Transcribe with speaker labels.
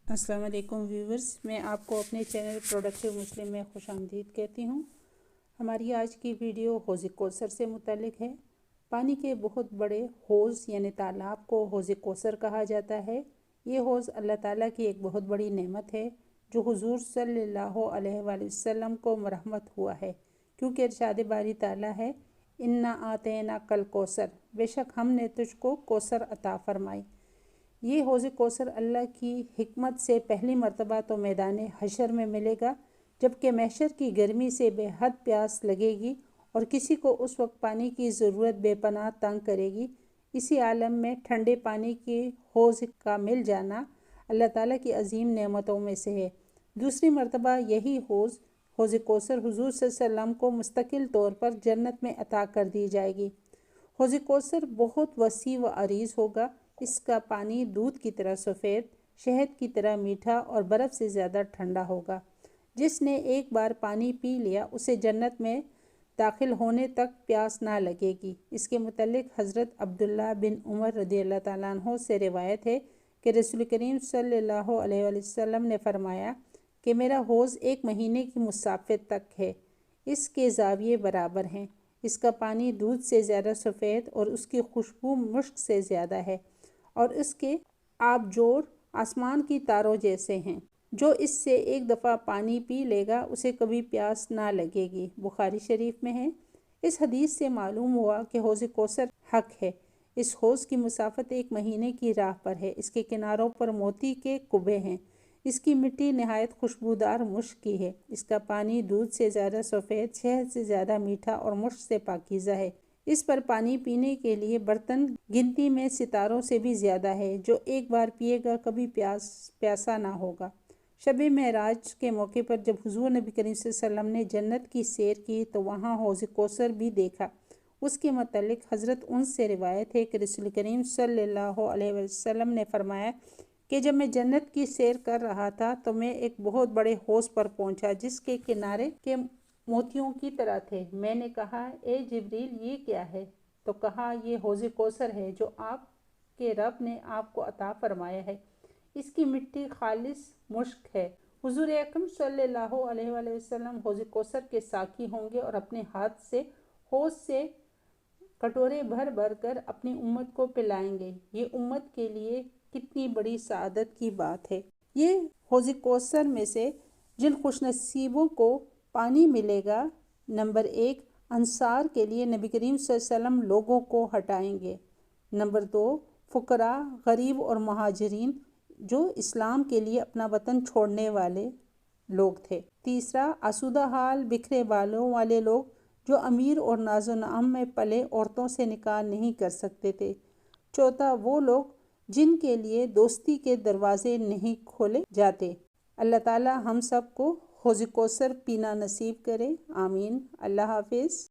Speaker 1: السلام علیکم ویورز، میں آپ کو اپنے چینل پروڈکٹیو مسلم میں خوش آمدید کہتی ہوں۔ ہماری آج کی ویڈیو حوض کوثر سے متعلق ہے۔ پانی کے بہت بڑے حوض یعنی تالاب کو حوض کوثر کہا جاتا ہے۔ یہ حوض اللہ تعالیٰ کی ایک بہت بڑی نعمت ہے جو حضور صلی اللہ علیہ وآلہ وسلم کو مرحمت ہوا ہے، کیونکہ ارشاد باری تعالیٰ ہے اِنَّا أَعْطَيْنَاكَ الْكَوْثَرَ، بے شک ہم نے تجھ کو کوثر عطا فرمائی۔ یہ حوض کوثر اللہ کی حکمت سے پہلی مرتبہ تو میدان حشر میں ملے گا، جبکہ محشر کی گرمی سے بے حد پیاس لگے گی اور کسی کو اس وقت پانی کی ضرورت بے پناہ تنگ کرے گی۔ اسی عالم میں ٹھنڈے پانی کے حوض کا مل جانا اللہ تعالیٰ کی عظیم نعمتوں میں سے ہے۔ دوسری مرتبہ یہی حوض کوثر حضور صلی اللہ علیہ وسلم کو مستقل طور پر جنت میں عطا کر دی جائے گی۔ حوض کوثر بہت وسیع و عریض ہوگا۔ اس کا پانی دودھ کی طرح سفید، شہد کی طرح میٹھا اور برف سے زیادہ ٹھنڈا ہوگا۔ جس نے ایک بار پانی پی لیا اسے جنت میں داخل ہونے تک پیاس نہ لگے گی۔ اس کے متعلق حضرت عبداللہ بن عمر رضی اللہ تعالیٰ عنہ سے روایت ہے کہ رسول کریم صلی اللہ علیہ وآلہ وسلم نے فرمایا کہ میرا حوض 1 مہینے کی مسافت تک ہے، اس کے زاویے برابر ہیں۔ اس کا پانی دودھ سے زیادہ سفید اور اس کی خوشبو مشک سے زیادہ ہے، اور اس کے آبجوڑ آسمان کی تاروں جیسے ہیں۔ جو اس سے ایک دفعہ پانی پی لے گا اسے کبھی پیاس نہ لگے گی۔ بخاری شریف میں ہے۔ اس حدیث سے معلوم ہوا کہ حوض کوثر حق ہے۔ اس حوض کی مسافت 1 مہینے کی راہ پر ہے۔ اس کے کناروں پر موتی کے کبے ہیں۔ اس کی مٹی نہایت خوشبودار مشک کی ہے۔ اس کا پانی دودھ سے زیادہ سفید، شہد سے زیادہ میٹھا اور مشک سے پاکیزہ ہے۔ اس پر پانی پینے کے لیے برتن گنتی میں ستاروں سے بھی زیادہ ہے۔ جو ایک بار پیے گا کبھی پیاسا نہ ہوگا۔ شب معراج کے موقع پر جب حضور نبی کریم صلی اللہ علیہ وسلم نے جنت کی سیر کی تو وہاں حوض کوثر بھی دیکھا۔ اس کے متعلق حضرت انس سے روایت ہے کہ رسول کریم صلی اللہ علیہ وسلم نے فرمایا کہ جب میں جنت کی سیر کر رہا تھا تو میں ایک بہت بڑے حوض پر پہنچا جس کے کنارے کے موتیوں کی طرح تھے۔ میں نے کہا اے جبریل یہ کیا ہے؟ تو کہا یہ حوض کوثر ہے جو آپ کے رب نے آپ کو عطا فرمایا ہے۔ اس کی مٹی خالص مشک ہے۔ حضور اکرم صلی اللہ علیہ وآلہ وسلم حوض کوثر کے ساقی ہوں گے اور اپنے ہاتھ سے حوض سے کٹورے بھر بھر کر اپنی امت کو پلائیں گے۔ یہ امت کے لیے کتنی بڑی سعادت کی بات ہے۔ یہ حوض کوثر میں سے جن خوش نصیبوں کو پانی ملے گا، نمبر 1 انصار کے لیے نبی کریم صلی اللہ علیہ وسلم لوگوں کو ہٹائیں گے۔ نمبر 2 فقراء، غریب اور مہاجرین جو اسلام کے لیے اپنا وطن چھوڑنے والے لوگ تھے۔ تیسرا آسودہ حال بکھرے بالوں والے لوگ جو امیر اور ناز و نعم میں پلے عورتوں سے نکاح نہیں کر سکتے تھے۔ چوتھا وہ لوگ جن کے لیے دوستی کے دروازے نہیں کھولے جاتے۔ اللہ تعالی ہم سب کو حوض کوثر پینا نصیب کرے، آمین۔ اللہ حافظ۔